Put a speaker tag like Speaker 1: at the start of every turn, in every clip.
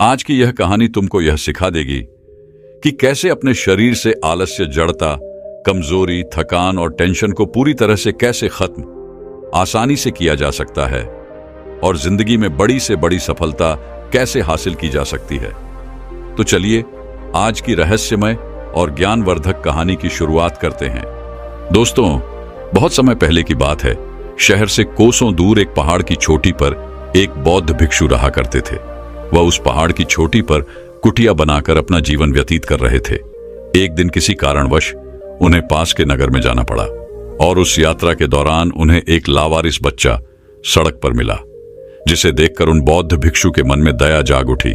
Speaker 1: आज की यह कहानी तुमको यह सिखा देगी कि कैसे अपने शरीर से आलस्य, जड़ता, कमजोरी, थकान और टेंशन को पूरी तरह से कैसे खत्म आसानी से किया जा सकता है और जिंदगी में बड़ी से बड़ी सफलता कैसे हासिल की जा सकती है। तो चलिए आज की रहस्यमय और ज्ञानवर्धक कहानी की शुरुआत करते हैं। दोस्तों, बहुत समय पहले की बात है। शहर से कोसों दूर एक पहाड़ की चोटी पर एक बौद्ध भिक्षु रहा करते थे। वह उस पहाड़ की चोटी पर कुटिया बनाकर अपना जीवन व्यतीत कर रहे थे। एक दिन किसी कारणवश उन्हें पास के नगर में जाना पड़ा और उस यात्रा के दौरान उन्हें एक लावारिस बच्चा सड़क पर मिला, जिसे देखकर उन बौद्ध भिक्षु के मन में दया जाग उठी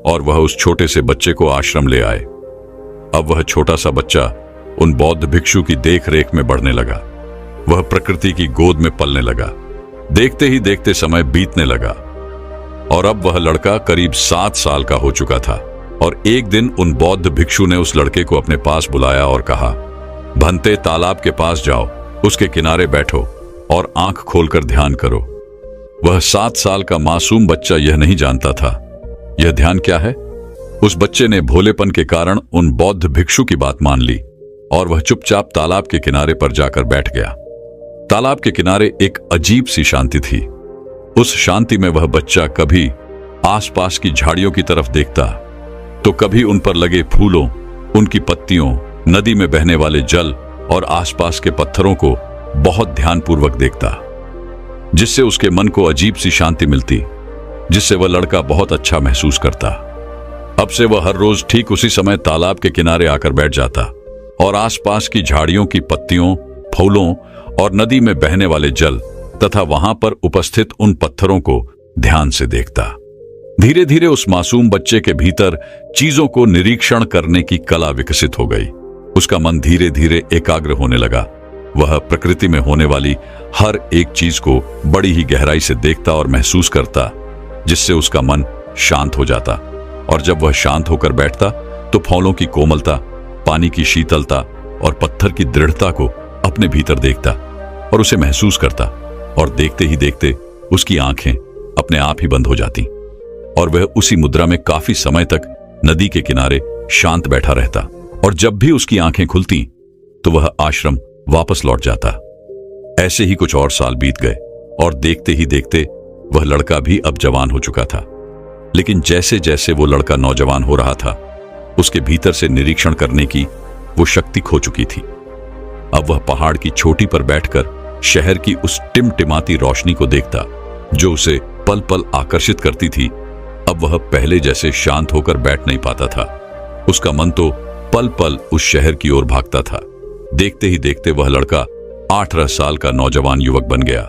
Speaker 1: और वह उस छोटे से बच्चे को आश्रम ले आए। अब वह छोटा सा बच्चा उन बौद्ध भिक्षु की देख रेख में बढ़ने लगा। वह प्रकृति की गोद में पलने लगा। देखते ही देखते समय बीतने लगा और अब वह लड़का करीब 7 साल का हो चुका था। और एक दिन उन बौद्ध भिक्षु ने उस लड़के को अपने पास बुलाया और कहा, भंते, तालाब के पास जाओ, उसके किनारे बैठो और आंख खोलकर ध्यान करो। वह 7 साल का मासूम बच्चा यह नहीं जानता था यह ध्यान क्या है। उस बच्चे ने भोलेपन के कारण उन बौद्ध भिक्षु की बात मान ली और वह चुपचाप तालाब के किनारे पर जाकर बैठ गया। तालाब के किनारे एक अजीब सी शांति थी। उस शांति में वह बच्चा कभी आसपास की झाड़ियों की तरफ देखता तो कभी उन पर लगे फूलों, उनकी पत्तियों, नदी में बहने वाले जल और आसपास के पत्थरों को बहुत ध्यानपूर्वक देखता, जिससे उसके मन को अजीब सी शांति मिलती, जिससे वह लड़का बहुत अच्छा महसूस करता। अब से वह हर रोज ठीक उसी समय तालाब के किनारे आकर बैठ जाता और आसपास की झाड़ियों की पत्तियों, फूलों और नदी में बहने वाले जल तथा वहां पर उपस्थित उन पत्थरों को ध्यान से देखता। धीरे धीरे उस मासूम बच्चे के भीतर चीजों को निरीक्षण करने की कला विकसित हो गई। उसका मन धीरे धीरे एकाग्र होने लगा। वह प्रकृति में होने वाली हर एक चीज को बड़ी ही गहराई से देखता और महसूस करता, जिससे उसका मन शांत हो जाता। और जब वह शांत होकर बैठता तो फूलों की कोमलता, पानी की शीतलता और पत्थर की दृढ़ता को अपने भीतर देखता और उसे महसूस करता। और देखते ही देखते उसकी आंखें अपने आप ही बंद हो जाती और वह उसी मुद्रा में काफी समय तक नदी के किनारे शांत बैठा रहता। और जब भी उसकी आंखें खुलती तो वह आश्रम वापस लौट जाता। ऐसे ही कुछ और साल बीत गए और देखते ही देखते वह लड़का भी अब जवान हो चुका था। लेकिन जैसे जैसे वो लड़का नौजवान हो रहा था, उसके भीतर से निरीक्षण करने की वो शक्ति खो चुकी थी। अब वह पहाड़ की चोटी पर बैठकर शहर की उस टिमटिमाती रोशनी को देखता, जो उसे पल पल आकर्षित करती थी। अब वह पहले जैसे शांत होकर बैठ नहीं पाता था। उसका मन तो पल पल उस शहर की ओर भागता था। देखते ही देखते वह लड़का 18 साल का नौजवान युवक बन गया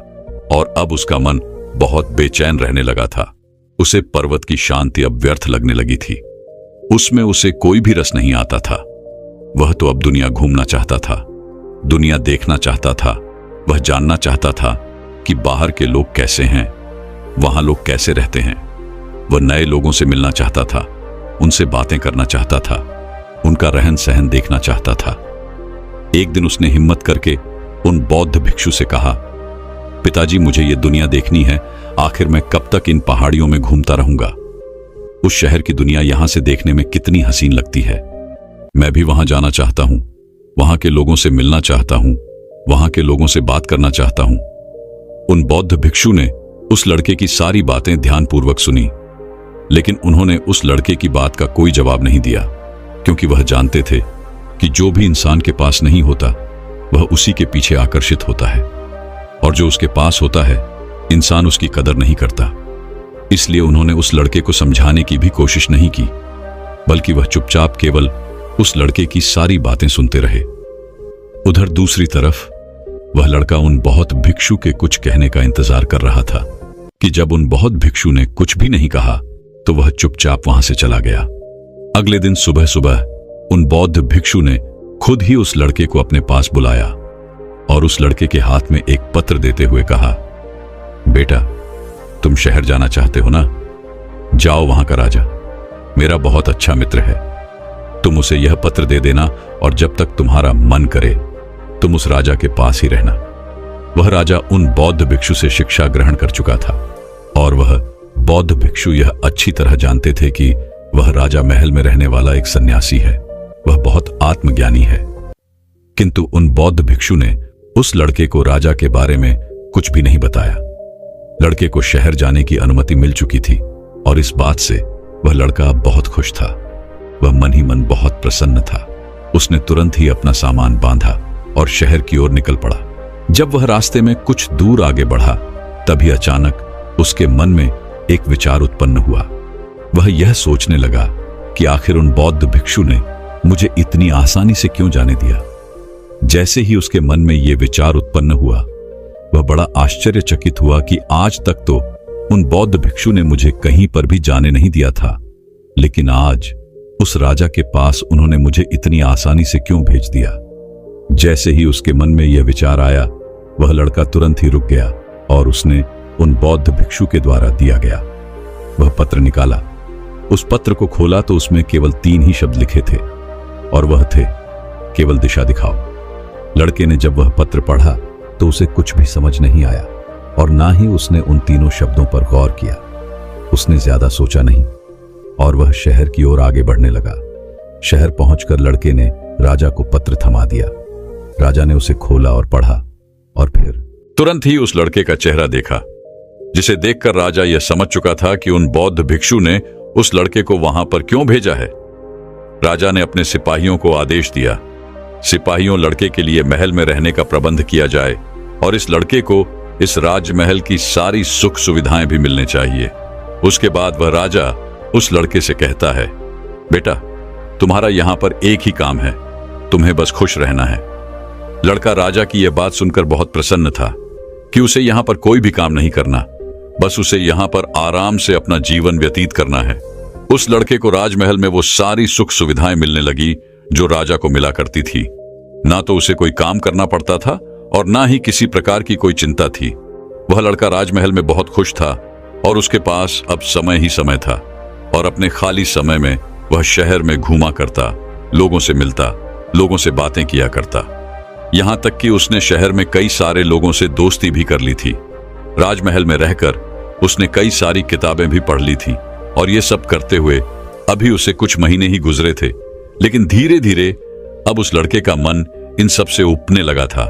Speaker 1: और अब उसका मन बहुत बेचैन रहने लगा था। उसे पर्वत की शांति अब व्यर्थ लगने लगी थी। उसमें उसे कोई भी रस नहीं आता था। वह तो अब दुनिया घूमना चाहता था, दुनिया देखना चाहता था। वह जानना चाहता था कि बाहर के लोग कैसे हैं, वहां लोग कैसे रहते हैं। वह नए लोगों से मिलना चाहता था, उनसे बातें करना चाहता था, उनका रहन सहन देखना चाहता था। एक दिन उसने हिम्मत करके उन बौद्ध भिक्षु से कहा, पिताजी, मुझे ये दुनिया देखनी है। आखिर मैं कब तक इन पहाड़ियों में घूमता रहूंगा? उस शहर की दुनिया यहां से देखने में कितनी हसीन लगती है। मैं भी वहां जाना चाहता हूं, वहां के लोगों से मिलना चाहता हूं, वहां के लोगों से बात करना चाहता हूं। उन बौद्ध भिक्षु ने उस लड़के की सारी बातें ध्यानपूर्वक सुनी, लेकिन उन्होंने उस लड़के की बात का कोई जवाब नहीं दिया, क्योंकि वह जानते थे कि जो भी इंसान के पास नहीं होता वह उसी के पीछे आकर्षित होता है, और जो उसके पास होता है इंसान उसकी कदर नहीं करता। इसलिए उन्होंने उस लड़के को समझाने की भी कोशिश नहीं की, बल्कि वह चुपचाप केवल उस लड़के की सारी बातें सुनते रहे। उधर दूसरी तरफ वह लड़का उन बहुत भिक्षु के कुछ कहने का इंतजार कर रहा था कि जब उन बहुत भिक्षु ने कुछ भी नहीं कहा तो वह चुपचाप वहां से चला गया। अगले दिन सुबह सुबह उन बौद्ध भिक्षु ने खुद ही उस लड़के को अपने पास बुलाया और उस लड़के के हाथ में एक पत्र देते हुए कहा, बेटा, तुम शहर जाना चाहते हो ना? जाओ, वहां का राजा मेरा बहुत अच्छा मित्र है। तुम उसे यह पत्र दे देना और जब तक तुम्हारा मन करे तुम उस राजा के पास ही रहना। वह राजा उन बौद्ध भिक्षु से शिक्षा ग्रहण कर चुका था और वह बौद्ध भिक्षु यह अच्छी तरह जानते थे कि वह राजा महल में रहने वाला एक सन्यासी है, वह बहुत आत्मज्ञानी है। किंतु उन बौद्ध भिक्षु ने उस लड़के को राजा के बारे में कुछ भी नहीं बताया। लड़के को शहर जाने की अनुमति मिल चुकी थी और इस बात से वह लड़का बहुत खुश था। वह मन ही मन बहुत प्रसन्न था। उसने तुरंत ही अपना सामान बांधा और शहर की ओर निकल पड़ा। जब वह रास्ते में कुछ दूर आगे बढ़ा, तभी अचानक उसके मन में एक विचार उत्पन्न हुआ। वह यह सोचने लगा कि आखिर उन बौद्ध भिक्षु ने मुझे इतनी आसानी से क्यों जाने दिया। जैसे ही उसके मन में यह विचार उत्पन्न हुआ, वह बड़ा आश्चर्यचकित हुआ कि आज तक तो उन बौद्ध भिक्षु ने मुझे कहीं पर भी जाने नहीं दिया था, लेकिन आज उस राजा के पास उन्होंने मुझे इतनी आसानी से क्यों भेज दिया। जैसे ही उसके मन में यह विचार आया, वह लड़का तुरंत ही रुक गया और उसने उन बौद्ध भिक्षु के द्वारा दिया गया वह पत्र निकाला। उस पत्र को खोला तो उसमें केवल 3 ही शब्द लिखे थे और वह थे, केवल दिशा दिखाओ। लड़के ने जब वह पत्र पढ़ा तो उसे कुछ भी समझ नहीं आया और ना ही उसने उन तीनों शब्दों पर गौर किया। उसने ज्यादा सोचा नहीं और वह शहर की ओर आगे बढ़ने लगा। शहर पहुंचकर लड़के ने राजा को पत्र थमा दिया। राजा ने उसे खोला और पढ़ा और फिर
Speaker 2: तुरंत ही उस लड़के का चेहरा देखा, जिसे देखकर राजा यह समझ चुका था कि उन बौद्ध भिक्षु ने उस लड़के को वहां पर क्यों भेजा है। राजा ने अपने सिपाहियों को आदेश दिया, सिपाहियों लड़के के लिए महल में रहने का प्रबंध किया जाए और इस लड़के को इस राजमहल की सारी सुख सुविधाएं भी मिलने चाहिए। उसके बाद वह राजा उस लड़के से कहता है, बेटा तुम्हारा यहां पर एक ही काम है, तुम्हें बस खुश रहना है। लड़का राजा की यह बात सुनकर बहुत प्रसन्न था कि उसे यहां पर कोई भी काम नहीं करना, बस उसे यहां पर आराम से अपना जीवन व्यतीत करना है। उस लड़के को राजमहल में वो सारी सुख सुविधाएं मिलने लगी जो राजा को मिला करती थी। ना तो उसे कोई काम करना पड़ता था और ना ही किसी प्रकार की कोई चिंता थी। वह लड़का राजमहल में बहुत खुश था और उसके पास अब समय ही समय था और अपने खाली समय में वह शहर में घूमा करता, लोगों से मिलता, लोगों से बातें किया करता। यहां तक कि उसने शहर में कई सारे लोगों से दोस्ती भी कर ली थी। राजमहल में रहकर उसने कई सारी किताबें भी पढ़ ली थी और ये सब करते हुए अभी उसे कुछ महीने ही गुजरे थे, लेकिन धीरे धीरे अब उस लड़के का मन इन सब से उपने लगा था।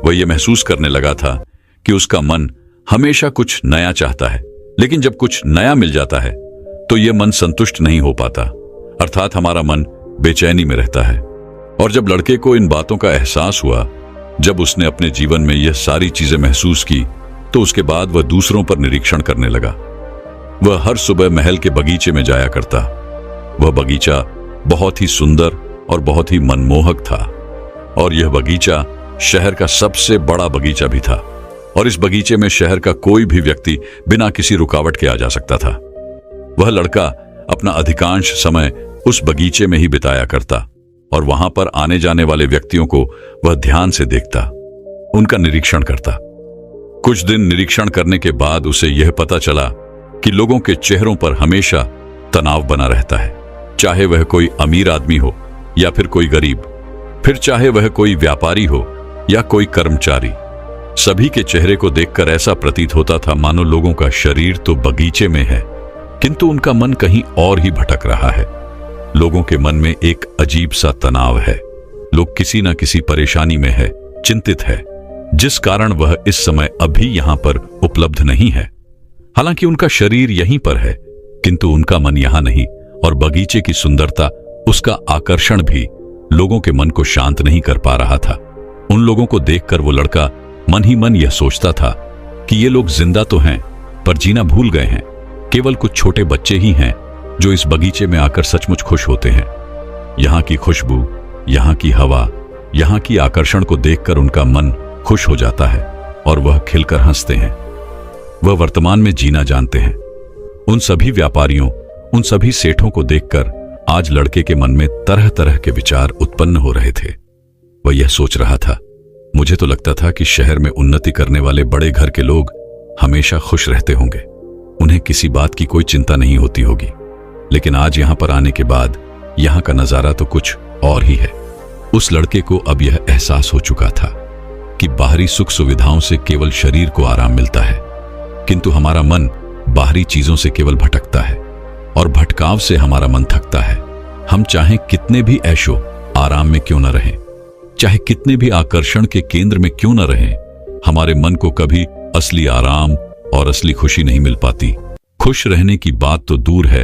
Speaker 2: वह यह महसूस करने लगा था कि उसका मन हमेशा कुछ नया चाहता है, लेकिन जब कुछ नया मिल जाता है तो यह मन संतुष्ट नहीं हो पाता, अर्थात हमारा मन बेचैनी में रहता है। और जब लड़के को इन बातों का एहसास हुआ, जब उसने अपने जीवन में यह सारी चीजें महसूस की, तो उसके बाद वह दूसरों पर निरीक्षण करने लगा। वह हर सुबह महल के बगीचे में जाया करता। वह बगीचा बहुत ही सुंदर और बहुत ही मनमोहक था और यह बगीचा शहर का सबसे बड़ा बगीचा भी था और इस बगीचे में शहर का कोई भी व्यक्ति बिना किसी रुकावट के आ जा सकता था। वह लड़का अपना अधिकांश समय उस बगीचे में ही बिताया करता और वहां पर आने जाने वाले व्यक्तियों को वह ध्यान से देखता, उनका निरीक्षण करता। कुछ दिन निरीक्षण करने के बाद उसे यह पता चला कि लोगों के चेहरों पर हमेशा तनाव बना रहता है, चाहे वह कोई अमीर आदमी हो या फिर कोई गरीब, फिर चाहे वह कोई व्यापारी हो या कोई कर्मचारी। सभी के चेहरे को देखकर ऐसा प्रतीत होता था मानो लोगों का शरीर तो बगीचे में है, किंतु उनका मन कहीं और ही भटक रहा है। लोगों के मन में एक अजीब सा तनाव है। लोग किसी न किसी परेशानी में है, चिंतित है, जिस कारण वह इस समय अभी यहां पर उपलब्ध नहीं है। हालांकि उनका शरीर यहीं पर है, किंतु उनका मन यहां नहीं और बगीचे की सुंदरता, उसका आकर्षण भी लोगों के मन को शांत नहीं कर पा रहा था। उन लोगों को देखकर वो लड़का मन ही मन यह सोचता था कि ये लोग जिंदा तो हैं पर जीना भूल गए हैं। केवल कुछ छोटे बच्चे ही हैं जो इस बगीचे में आकर सचमुच खुश होते हैं। यहाँ की खुशबू, यहाँ की हवा, यहाँ की आकर्षण को देखकर उनका मन खुश हो जाता है और वह खिलकर हंसते हैं। वह वर्तमान में जीना जानते हैं। उन सभी व्यापारियों, उन सभी सेठों को देखकर आज लड़के के मन में तरह तरह के विचार उत्पन्न हो रहे थे। वह यह सोच रहा था, मुझे तो लगता था कि शहर में उन्नति करने वाले बड़े घर के लोग हमेशा खुश रहते होंगे, उन्हें किसी बात की कोई चिंता नहीं होती होगी, लेकिन आज यहां पर आने के बाद यहां का नजारा तो कुछ और ही है। उस लड़के को अब यह एहसास हो चुका था कि बाहरी सुख सुविधाओं से केवल शरीर को आराम मिलता है, किंतु हमारा मन बाहरी चीजों से केवल भटकता है और भटकाव से हमारा मन थकता है। हम चाहे कितने भी ऐशो आराम में क्यों न रहें, चाहे कितने भी आकर्षण के केंद्र में क्यों न रहें, हमारे मन को कभी असली आराम और असली खुशी नहीं मिल पाती। खुश रहने की बात तो दूर है,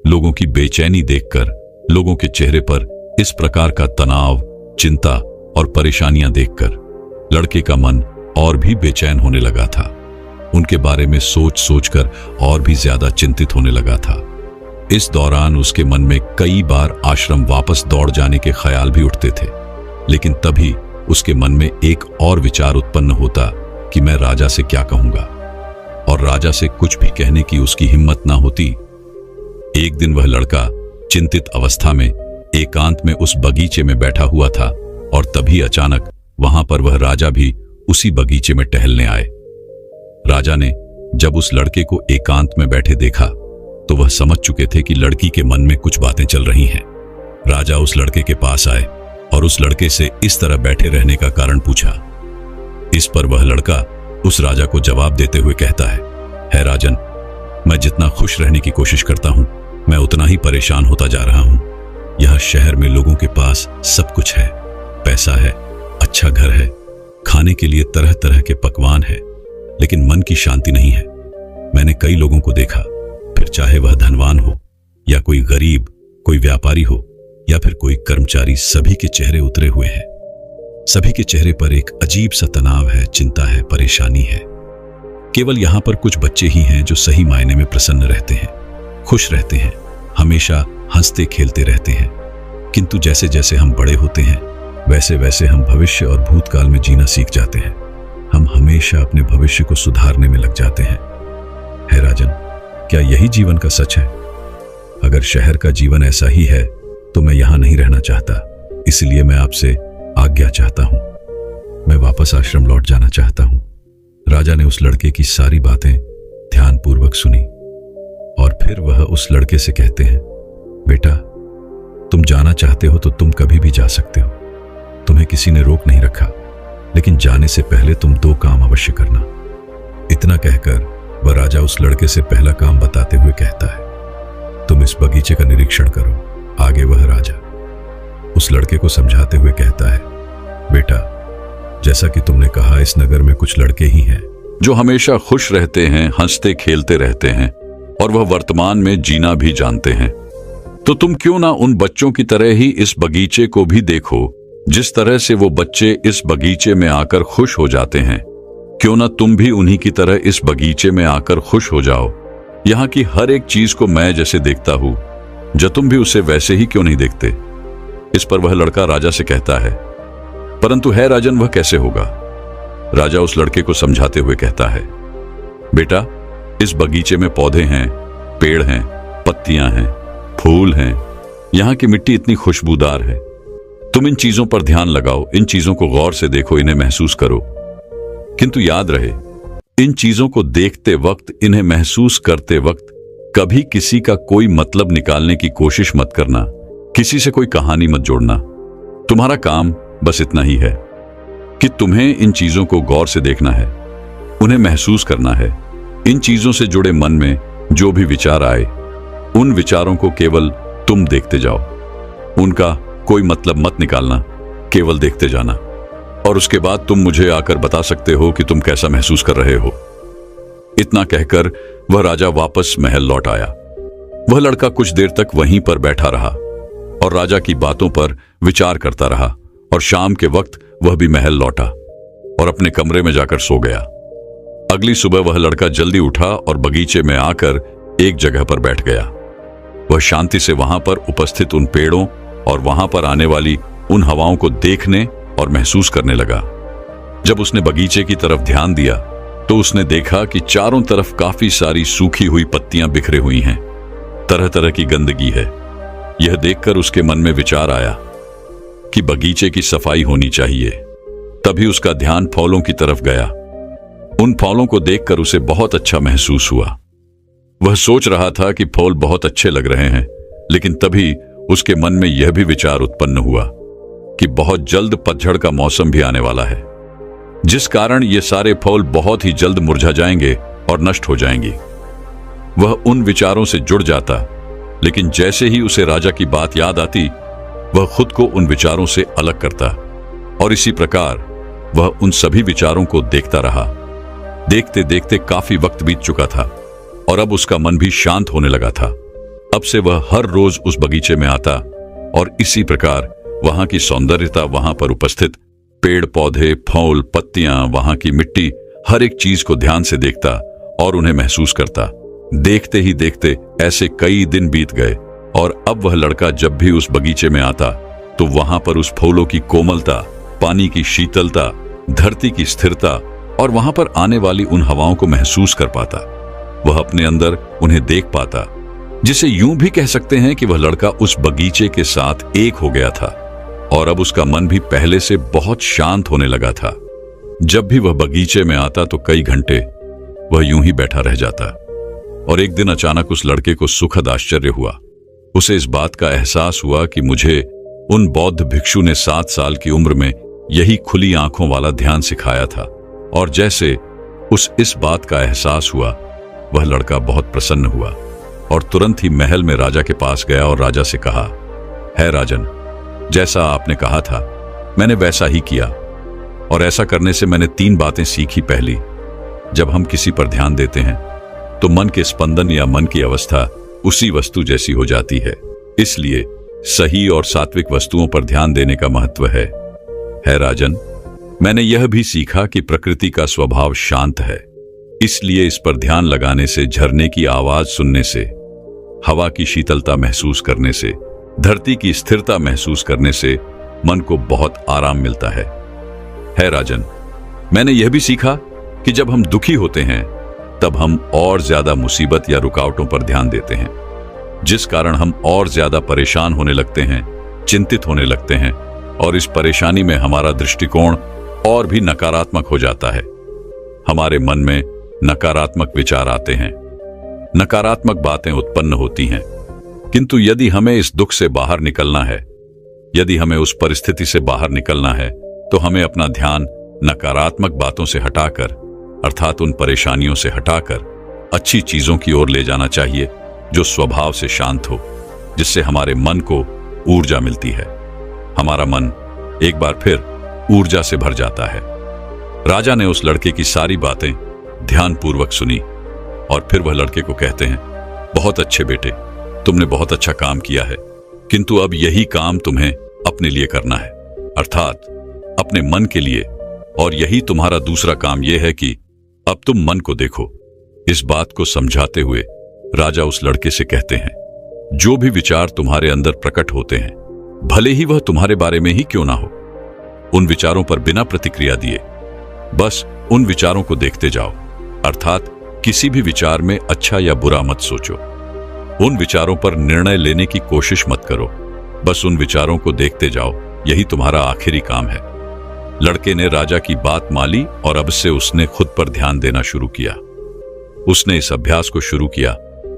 Speaker 2: लोगों की बेचैनी देखकर, लोगों के चेहरे पर इस प्रकार का तनाव, चिंता और परेशानियां देखकर लड़के का मन और भी बेचैन होने लगा था। उनके बारे में सोच सोचकर और भी ज्यादा चिंतित होने लगा था। इस दौरान उसके मन में कई बार आश्रम वापस दौड़ जाने के ख्याल भी उठते थे, लेकिन तभी उसके मन में एक और विचार उत्पन्न होता कि मैं राजा से क्या कहूंगा, और राजा से कुछ भी कहने की उसकी हिम्मत ना होती। एक दिन वह लड़का चिंतित अवस्था में एकांत में उस बगीचे में बैठा हुआ था और तभी अचानक वहां पर वह राजा भी उसी बगीचे में टहलने आए। राजा ने जब उस लड़के को एकांत में बैठे देखा तो वह समझ चुके थे कि लड़की के मन में कुछ बातें चल रही हैं। राजा उस लड़के के पास आए और उस लड़के से इस तरह बैठे रहने का कारण पूछा। इस पर वह लड़का उस राजा को जवाब देते हुए कहता है राजन, मैं जितना खुश रहने की कोशिश करता हूं, मैं उतना ही परेशान होता जा रहा हूं। यह शहर में लोगों के पास सब कुछ है, पैसा है, अच्छा घर है, खाने के लिए तरह तरह के पकवान है, लेकिन मन की शांति नहीं है। मैंने कई लोगों को देखा, फिर चाहे वह धनवान हो या कोई गरीब, कोई व्यापारी हो या फिर कोई कर्मचारी, सभी के चेहरे उतरे हुए हैं। सभी के चेहरे पर एक अजीब सा तनाव है, चिंता है, परेशानी है। केवल यहां पर कुछ बच्चे ही हैं जो सही मायने में प्रसन्न रहते हैं, खुश रहते हैं, हमेशा हंसते खेलते रहते हैं। किंतु जैसे जैसे हम बड़े होते हैं वैसे वैसे हम भविष्य और भूतकाल में जीना सीख जाते हैं। हम हमेशा अपने भविष्य को सुधारने में लग जाते हैं। है राजन, क्या यही जीवन का सच है? अगर शहर का जीवन ऐसा ही है तो मैं यहां नहीं रहना चाहता, इसलिए मैं आपसे आज्ञा चाहता हूं। मैं वापस आश्रम लौट जाना चाहता हूं। राजा ने उस लड़के की सारी बातें ध्यानपूर्वक सुनी और फिर वह उस लड़के से कहते हैं, बेटा, तुम जाना चाहते हो तो तुम कभी भी जा सकते हो, तुम्हें किसी ने रोक नहीं रखा, लेकिन जाने से पहले तुम 2 काम अवश्य करना। इतना कहकर वह राजा उस लड़के से पहला काम बताते हुए कहता है, तुम इस बगीचे का निरीक्षण करो। आगे वह राजा उस लड़के को समझाते हुए कहता है, बेटा, जैसा कि तुमने कहा, इस नगर में कुछ लड़के ही हैं
Speaker 1: जो हमेशा खुश रहते हैं, हंसते खेलते रहते हैं और वह वर्तमान में जीना भी जानते हैं। तो तुम क्यों ना उन बच्चों की तरह ही इस बगीचे को भी देखो, जिस तरह से वो बच्चे इस बगीचे में आकर खुश हो जाते हैं। क्यों ना तुम भी उन्हीं की तरह इस बगीचे में आकर खुश हो जाओ। यहाँ की हर एक चीज को मैं जैसे देखता हूं, जो तुम भी उसे वैसे ही क्यों नहीं देखते? इस पर वह लड़का राजा से कहता है, परंतु है राजन, वह कैसे होगा? राजा उस लड़के को समझाते हुए कहता है, बेटा, इस बगीचे में पौधे हैं, पेड़ हैं, पत्तियां हैं, फूल हैं। यहाँ की मिट्टी इतनी खुशबूदार है। तुम इन चीजों पर ध्यान लगाओ, इन चीजों को गौर से देखो, इन्हें महसूस करो। किंतु याद रहे, इन चीजों को देखते वक्त, इन्हें महसूस करते वक्त कभी किसी का कोई मतलब निकालने की कोशिश मत करना, किसी से कोई कहानी मत जोड़ना। तुम्हारा काम बस इतना ही है कि तुम्हें इन चीजों को गौर से देखना है, उन्हें महसूस करना है। इन चीजों से जुड़े मन में जो भी विचार आए, उन विचारों को केवल तुम देखते जाओ, उनका कोई मतलब मत निकालना, केवल देखते जाना। और उसके बाद तुम मुझे आकर बता सकते हो कि तुम कैसा महसूस कर रहे हो। इतना कहकर वह राजा वापस महल लौट आया। वह लड़का कुछ देर तक वहीं पर बैठा रहा और राजा की बातों पर विचार करता रहा, और शाम के वक्त वह भी महल लौटा और अपने कमरे में जाकर सो गया। अगली सुबह वह लड़का जल्दी उठा और बगीचे में आकर एक जगह पर बैठ गया। वह शांति से वहां पर उपस्थित उन पेड़ों और वहां पर आने वाली उन हवाओं को देखने और महसूस करने लगा। जब उसने बगीचे की तरफ ध्यान दिया तो उसने देखा कि चारों तरफ काफी सारी सूखी हुई पत्तियां बिखरे हुई हैं, तरह तरह की गंदगी है। यह देखकर उसके मन में विचार आया कि बगीचे की सफाई होनी चाहिए। तभी उसका ध्यान फूलों की तरफ गया। उन फूलों को देखकर उसे बहुत अच्छा महसूस हुआ। वह सोच रहा था कि फूल बहुत अच्छे लग रहे हैं, लेकिन तभी उसके मन में यह भी विचार उत्पन्न हुआ कि बहुत जल्द पतझड़ का मौसम भी आने वाला है, जिस कारण ये सारे फूल बहुत ही जल्द मुरझा जाएंगे और नष्ट हो जाएंगी।
Speaker 2: वह उन विचारों से जुड़ जाता, लेकिन जैसे ही उसे राजा की बात याद आती, वह खुद को उन विचारों से अलग करता और इसी प्रकार वह उन सभी विचारों को देखता रहा। देखते देखते काफी वक्त बीत चुका था और अब उसका मन भी शांत होने लगा था। अब से वह हर रोज उस बगीचे में आता और इसी प्रकार वहां की सौंदर्यता, वहां पर उपस्थित पेड़ पौधे, फूल, पत्तियां, वहां की मिट्टी, हर एक चीज को ध्यान से देखता और उन्हें महसूस करता। देखते ही देखते ऐसे कई दिन बीत गए और अब वह लड़का जब भी उस बगीचे में आता तो वहां पर उस फूलों की कोमलता, पानी की शीतलता, धरती की स्थिरता और वहां पर आने वाली उन हवाओं को महसूस कर पाता। वह अपने अंदर उन्हें देख पाता, जिसे यूं भी कह सकते हैं कि वह लड़का उस बगीचे के साथ एक हो गया था और अब उसका मन भी पहले से बहुत शांत होने लगा था। जब भी वह बगीचे में आता तो कई घंटे वह यूं ही बैठा रह जाता और एक दिन अचानक उस लड़के को सुखद आश्चर्य हुआ। उसे इस बात का एहसास हुआ कि मुझे उन बौद्ध भिक्षु ने 7 साल की उम्र में यही खुली आंखों वाला ध्यान सिखाया था। और जैसे इस बात का एहसास हुआ, वह लड़का बहुत प्रसन्न हुआ और तुरंत ही महल में राजा के पास गया और राजा से कहा, है राजन, जैसा आपने कहा था मैंने वैसा ही किया और ऐसा करने से मैंने 3 बातें सीखी। पहली, जब हम किसी पर ध्यान देते हैं तो मन के स्पंदन या मन की अवस्था उसी वस्तु जैसी हो जाती है। इसलिए सही और सात्विक वस्तुओं पर ध्यान देने का महत्व है राजन। मैंने यह भी सीखा कि प्रकृति का स्वभाव शांत है, इसलिए इस पर ध्यान लगाने से, झरने की आवाज सुनने से, हवा की शीतलता महसूस करने से, धरती की स्थिरता महसूस करने से मन को बहुत आराम मिलता है राजन। मैंने यह भी सीखा कि जब हम दुखी होते हैं तब हम और ज्यादा मुसीबत या रुकावटों पर ध्यान देते हैं, जिस कारण हम और ज्यादा परेशान होने लगते हैं, चिंतित होने लगते हैं और इस परेशानी में हमारा दृष्टिकोण और भी नकारात्मक हो जाता है। हमारे मन में नकारात्मक विचार आते हैं, नकारात्मक बातें उत्पन्न होती हैं। किंतु यदि हमें इस दुख से बाहर निकलना है, यदि हमें उस परिस्थिति से बाहर निकलना है, तो हमें अपना ध्यान नकारात्मक बातों से हटाकर, अर्थात उन परेशानियों से हटाकर अच्छी चीजों की ओर ले जाना चाहिए जो स्वभाव से शांत हो, जिससे हमारे मन को ऊर्जा मिलती है। हमारा मन एक बार फिर ऊर्जा से भर जाता है। राजा ने उस लड़के की सारी बातें ध्यानपूर्वक सुनी और फिर वह लड़के को कहते हैं, बहुत अच्छे बेटे, तुमने बहुत अच्छा काम किया है, किंतु अब यही काम तुम्हें अपने लिए करना है, अर्थात अपने मन के लिए। और यही तुम्हारा दूसरा काम यह है कि अब तुम मन को देखो। इस बात को समझाते हुए राजा उस लड़के से कहते हैं, जो भी विचार तुम्हारे अंदर प्रकट होते हैं, भले ही वह तुम्हारे बारे में ही क्यों ना हो, उन विचारों पर बिना प्रतिक्रिया दिए बस उन विचारों को देखते जाओ, अर्थात किसी भी विचार में अच्छा या बुरा मत सोचो। उन विचारों पर निर्णय लेने की कोशिश मत करो, बस उन विचारों को देखते जाओ, यही तुम्हारा आखिरी काम है। लड़के ने राजा की बात मानी और अब से उसने खुद पर ध्यान देना शुरू किया। उसने इस अभ्यास को शुरू किया,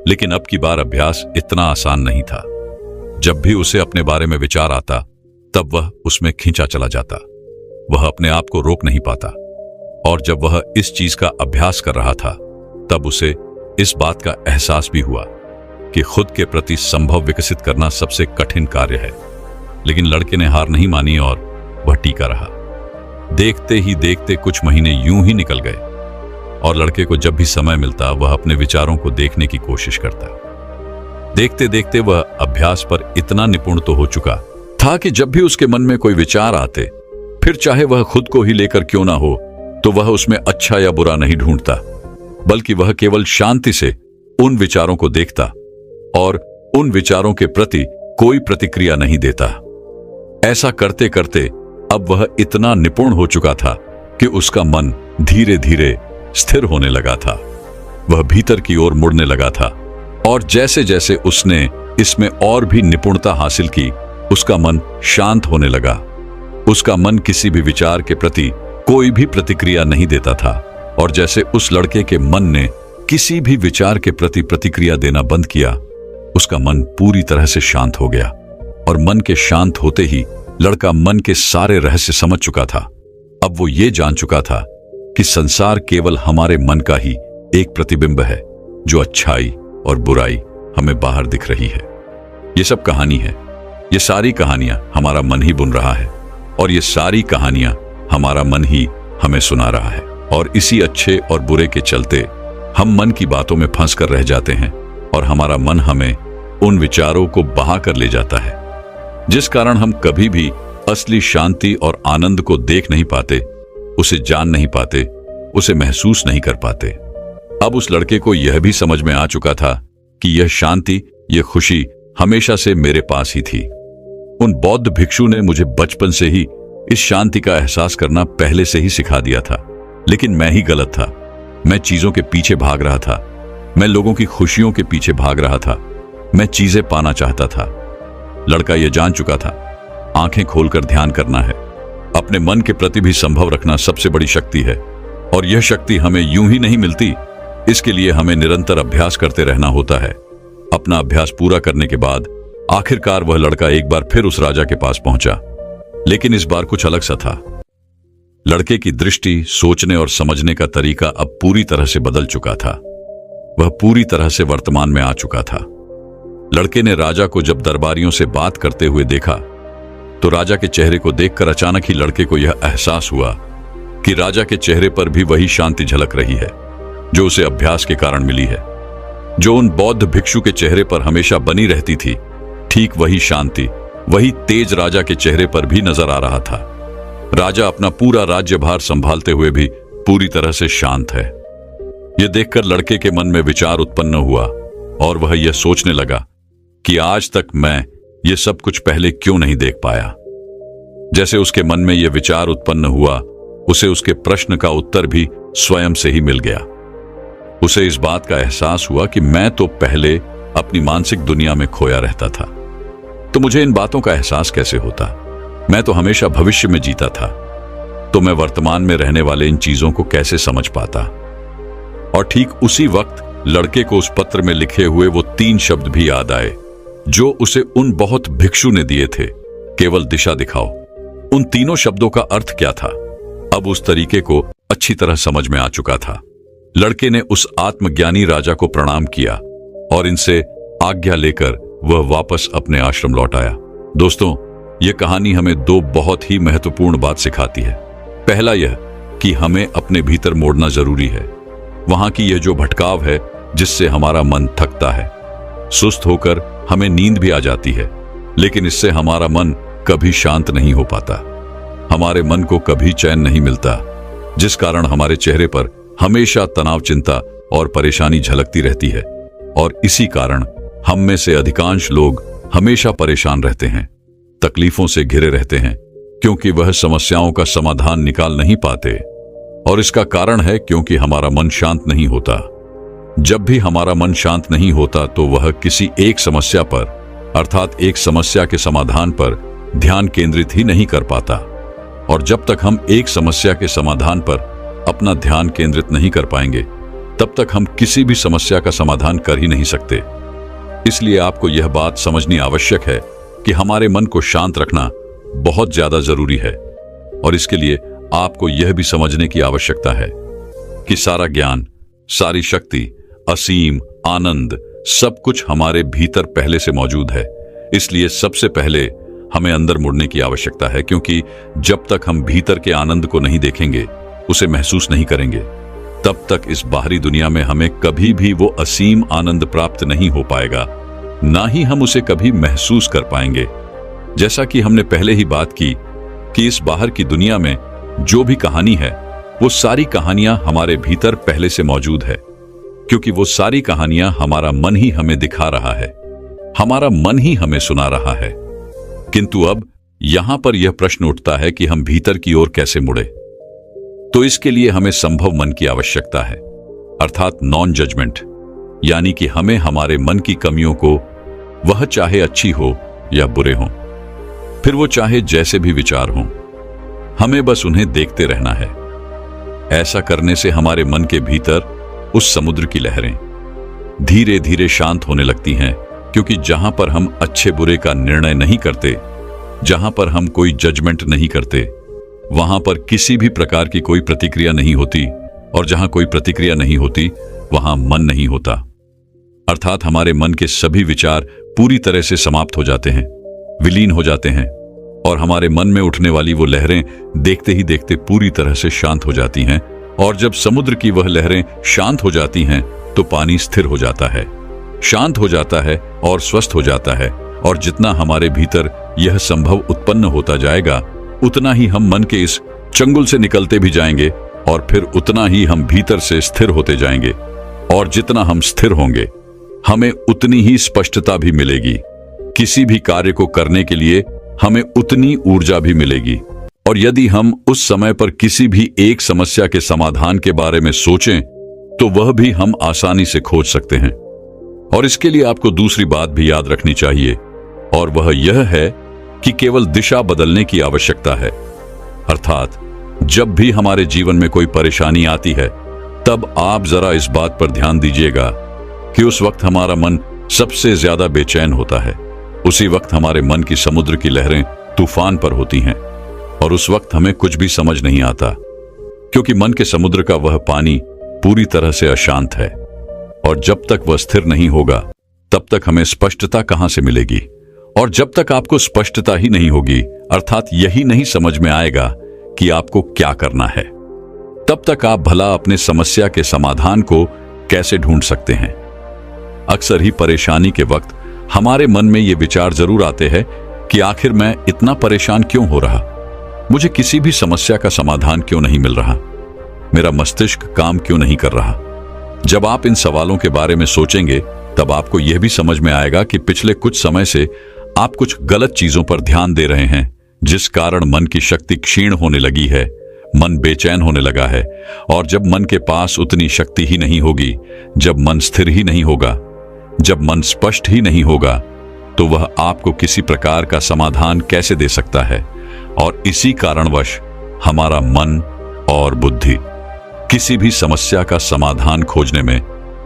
Speaker 2: लेकिन अब की बार अभ्यास इतना आसान नहीं था। जब भी उसे अपने बारे में विचार आता तब वह उसमें खींचा चला जाता, वह अपने आप को रोक नहीं पाता। और जब वह इस चीज का अभ्यास कर रहा था तब उसे इस बात का एहसास भी हुआ कि खुद के प्रति संभव विकसित करना सबसे कठिन कार्य है। लेकिन लड़के ने हार नहीं मानी और वह टीका रहा। देखते ही देखते कुछ महीने यूं ही निकल गए और लड़के को जब भी समय मिलता वह अपने विचारों को देखने की कोशिश करता। देखते देखते वह अभ्यास पर इतना निपुण तो हो चुका था कि जब भी उसके मन में कोई विचार आते, फिर चाहे वह खुद को ही लेकर क्यों ना हो, तो वह उसमें अच्छा या बुरा नहीं ढूंढता, बल्कि वह केवल शांति से उन विचारों को देखता और उन विचारों के प्रति कोई प्रतिक्रिया नहीं देता। ऐसा करते करते अब वह इतना निपुण हो चुका था कि उसका मन धीरे धीरे स्थिर होने लगा था। वह भीतर की ओर मुड़ने लगा था और जैसे जैसे उसने इसमें और भी निपुणता हासिल की, उसका मन शांत होने लगा। उसका मन किसी भी विचार के प्रति कोई भी प्रतिक्रिया नहीं देता था और जैसे उस लड़के के मन ने किसी भी विचार के प्रति प्रतिक्रिया देना बंद किया, उसका मन पूरी तरह से शांत हो गया। और मन के शांत होते ही लड़का मन के सारे रहस्य समझ चुका था। अब वो ये जान चुका था कि संसार केवल हमारे मन का ही एक प्रतिबिंब है, जो अच्छाई, और बुराई हमें बाहर दिख रही है। ये सब कहानी है। ये सारी कहानियां हमारा मन ही बुन रहा है और ये सारी कहानियां हमारा मन ही हमें सुना रहा है। और इसी अच्छे और बुरे के चलते हम मन की बातों में फंस कर रह जाते हैं और हमारा मन हमें उन विचारों को बहा कर ले जाता है, जिस कारण हम कभी भी असली शांति और आनंद को देख नहीं पाते, उसे जान नहीं पाते, उसे महसूस नहीं कर पाते। अब उस लड़के को यह भी समझ में आ चुका था कि यह शांति, यह खुशी हमेशा से मेरे पास ही थी। उन बौद्ध भिक्षु ने मुझे बचपन से ही इस शांति का एहसास करना पहले से ही सिखा दिया था, लेकिन मैं ही गलत था। मैं चीजों के पीछे भाग रहा था, मैं लोगों की खुशियों के पीछे भाग रहा था, मैं चीजें पाना चाहता था। लड़का यह जान चुका था, आंखें खोलकर ध्यान करना है। अपने मन के प्रति भी संभव रखना सबसे बड़ी शक्ति है, और यह शक्ति हमें यूं ही नहीं मिलती। इसके लिए हमें निरंतर अभ्यास करते रहना होता है। अपना अभ्यास पूरा करने के बाद आखिरकार वह लड़का एक बार फिर उस राजा के पास पहुंचा, लेकिन इस बार कुछ अलग सा था। लड़के की दृष्टि, सोचने और समझने का तरीका अब पूरी तरह से बदल चुका था। वह पूरी तरह से वर्तमान में आ चुका था। लड़के ने राजा को जब दरबारियों से बात करते हुए देखा, तो राजा के चेहरे को देखकर अचानक ही लड़के को यह एहसास हुआ कि राजा के चेहरे पर भी वही शांति झलक रही है जो उसे अभ्यास के कारण मिली है। जो उन बौद्ध भिक्षु के चेहरे पर हमेशा बनी रहती थी, ठीक वही शांति, वही तेज राजा के चेहरे पर भी नजर आ रहा था। राजा अपना पूरा राज्यभार संभालते हुए भी पूरी तरह से शांत है। यह देखकर लड़के के मन में विचार उत्पन्न हुआ और वह यह सोचने लगा कि आज तक मैं ये सब कुछ पहले क्यों नहीं देख पाया। जैसे उसके मन में यह विचार उत्पन्न हुआ, उसे उसके प्रश्न का उत्तर भी स्वयं से ही मिल गया। उसे इस बात का एहसास हुआ कि मैं तो पहले अपनी मानसिक दुनिया में खोया रहता था, तो मुझे इन बातों का एहसास कैसे होता। मैं तो हमेशा भविष्य में जीता था, तो मैं वर्तमान में रहने वाले इन चीजों को कैसे समझ पाता। और ठीक उसी वक्त लड़के को उस पत्र में लिखे हुए वो 3 शब्द भी याद आए जो उसे उन बहुत भिक्षु ने दिए थे, केवल दिशा दिखाओ। उन तीनों शब्दों का अर्थ क्या था, अब उस तरीके को अच्छी तरह समझ में आ चुका था। लड़के ने उस आत्मज्ञानी राजा को प्रणाम किया और इनसे आज्ञा लेकर वह वापस अपने आश्रम लौट आया। दोस्तों, यह कहानी हमें 2 बहुत ही महत्वपूर्ण बात सिखाती है। पहला यह कि हमें अपने भीतर मोड़ना जरूरी है। वहां की यह जो भटकाव है जिससे हमारा मन थकता है, सुस्त होकर हमें नींद भी आ जाती है, लेकिन इससे हमारा मन कभी शांत नहीं हो पाता। हमारे मन को कभी चैन नहीं मिलता, जिस कारण हमारे चेहरे पर हमेशा तनाव, चिंता और परेशानी झलकती रहती है। और इसी कारण हम में से अधिकांश लोग हमेशा परेशान रहते हैं, तकलीफों से घिरे रहते हैं, क्योंकि वह समस्याओं का समाधान निकाल नहीं पाते। और इसका कारण है क्योंकि हमारा मन शांत नहीं होता। जब भी हमारा मन शांत नहीं होता तो वह किसी एक समस्या पर, अर्थात एक समस्या के समाधान पर ध्यान केंद्रित ही नहीं कर पाता। और जब तक हम एक समस्या के समाधान पर अपना ध्यान केंद्रित नहीं कर पाएंगे, तब तक हम किसी भी समस्या का समाधान कर ही नहीं सकते। इसलिए आपको यह बात समझनी आवश्यक है कि हमारे मन को शांत रखना बहुत ज्यादा जरूरी है। और इसके लिए आपको यह भी समझने की आवश्यकता है कि सारा ज्ञान, सारी शक्ति, असीम आनंद, सब कुछ हमारे भीतर पहले से मौजूद है। इसलिए सबसे पहले हमें अंदर मुड़ने की आवश्यकता है, क्योंकि जब तक हम भीतर के आनंद को नहीं देखेंगे, उसे महसूस नहीं करेंगे, तब तक इस बाहरी दुनिया में हमें कभी भी वो असीम आनंद प्राप्त नहीं हो पाएगा, ना ही हम उसे कभी महसूस कर पाएंगे। जैसा कि हमने पहले ही बात की कि इस बाहर की दुनिया में जो भी कहानी है, वो सारी कहानियां हमारे भीतर पहले से मौजूद है, क्योंकि वो सारी कहानियां हमारा मन ही हमें दिखा रहा है, हमारा मन ही हमें सुना रहा है। किंतु अब यहां पर यह प्रश्न उठता है कि हम भीतर की ओर कैसे मुड़े। तो इसके लिए हमें संभव मन की आवश्यकता है, अर्थात नॉन जजमेंट, यानी कि हमें हमारे मन की कमियों को, वह चाहे अच्छी हो या बुरे हों, फिर वो चाहे जैसे भी विचार हों, हमें बस उन्हें देखते रहना है। ऐसा करने से हमारे मन के भीतर उस समुद्र की लहरें धीरे धीरे शांत होने लगती हैं, क्योंकि जहां पर हम अच्छे बुरे का निर्णय नहीं करते, जहां पर हम कोई जजमेंट नहीं करते, वहां पर किसी भी प्रकार की कोई प्रतिक्रिया नहीं होती, और जहां कोई प्रतिक्रिया नहीं होती वहां मन नहीं होता। अर्थात हमारे मन के सभी विचार पूरी तरह से समाप्त हो जाते हैं, विलीन हो जाते हैं, और हमारे मन में उठने वाली वो लहरें देखते ही देखते पूरी तरह से शांत हो जाती हैं। और जब समुद्र की वह लहरें शांत हो जाती हैं तो पानी स्थिर हो जाता है, शांत हो जाता है और स्वस्थ हो जाता है। और जितना हमारे भीतर यह संभव उत्पन्न होता जाएगा, उतना ही हम मन के इस चंगुल से निकलते भी जाएंगे, और फिर उतना ही हम भीतर से स्थिर होते जाएंगे। और जितना हम स्थिर होंगे, हमें उतनी ही स्पष्टता भी मिलेगी। किसी भी कार्य को करने के लिए हमें उतनी ऊर्जा भी मिलेगी। और यदि हम उस समय पर किसी भी एक समस्या के समाधान के बारे में सोचें, तो वह भी हम आसानी से खोज सकते हैं। और इसके लिए आपको दूसरी बात भी याद रखनी चाहिए, और वह यह है कि केवल दिशा बदलने की आवश्यकता है। अर्थात जब भी हमारे जीवन में कोई परेशानी आती है, तब आप जरा इस बात पर ध्यान दीजिएगा कि उस वक्त हमारा मन सबसे ज्यादा बेचैन होता है। उसी वक्त हमारे मन की समुद्र की लहरें तूफान पर होती हैं, और उस वक्त हमें कुछ भी समझ नहीं आता, क्योंकि मन के समुद्र का वह पानी पूरी तरह से अशांत है। और जब तक वह स्थिर नहीं होगा, तब तक हमें स्पष्टता कहां से मिलेगी। और जब तक आपको स्पष्टता ही नहीं होगी, अर्थात यही नहीं समझ में आएगा कि आपको क्या करना है, तब तक आप भला अपने समस्या के समाधान को कैसे ढूंढ सकते हैं। अक्सर ही परेशानी के वक्त हमारे मन में ये विचार जरूर आते हैं कि आखिर मैं इतना परेशान क्यों हो रहा, मुझे किसी भी समस्या का समाधान क्यों नहीं मिल रहा, मेरा मस्तिष्क काम क्यों नहीं कर रहा। जब आप इन सवालों के बारे में सोचेंगे, तब आपको यह भी समझ में आएगा कि पिछले कुछ समय से आप कुछ गलत चीजों पर ध्यान दे रहे हैं, जिस कारण मन की शक्ति क्षीण होने लगी है, मन बेचैन होने लगा है। और जब मन के पास उतनी शक्ति ही नहीं होगी, जब मन स्थिर ही नहीं होगा, जब मन स्पष्ट ही नहीं होगा, तो वह आपको किसी प्रकार का समाधान कैसे दे सकता है। और इसी कारणवश हमारा मन और बुद्धि किसी भी समस्या का समाधान खोजने में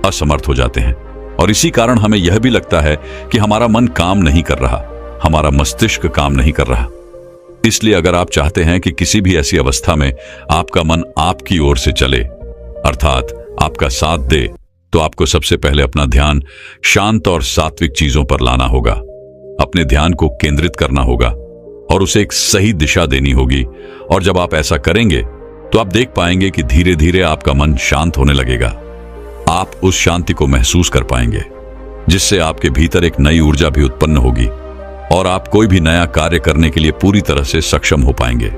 Speaker 2: असमर्थ हो जाते हैं। और इसी कारण हमें यह भी लगता है कि हमारा मन काम नहीं कर रहा, हमारा मस्तिष्क काम नहीं कर रहा। इसलिए अगर आप चाहते हैं कि किसी भी ऐसी अवस्था में आपका मन आपकी ओर से चले, अर्थात आपका साथ दे, तो आपको सबसे पहले अपना ध्यान शांत और सात्विक चीजों पर लाना होगा। अपने ध्यान को केंद्रित करना होगा और उसे एक सही दिशा देनी होगी। और जब आप ऐसा करेंगे, तो आप देख पाएंगे कि धीरे धीरे आपका मन शांत होने लगेगा। आप उस शांति को महसूस कर पाएंगे, जिससे आपके भीतर एक नई ऊर्जा भी उत्पन्न होगी, और आप कोई भी नया कार्य करने के लिए पूरी तरह से सक्षम हो पाएंगे।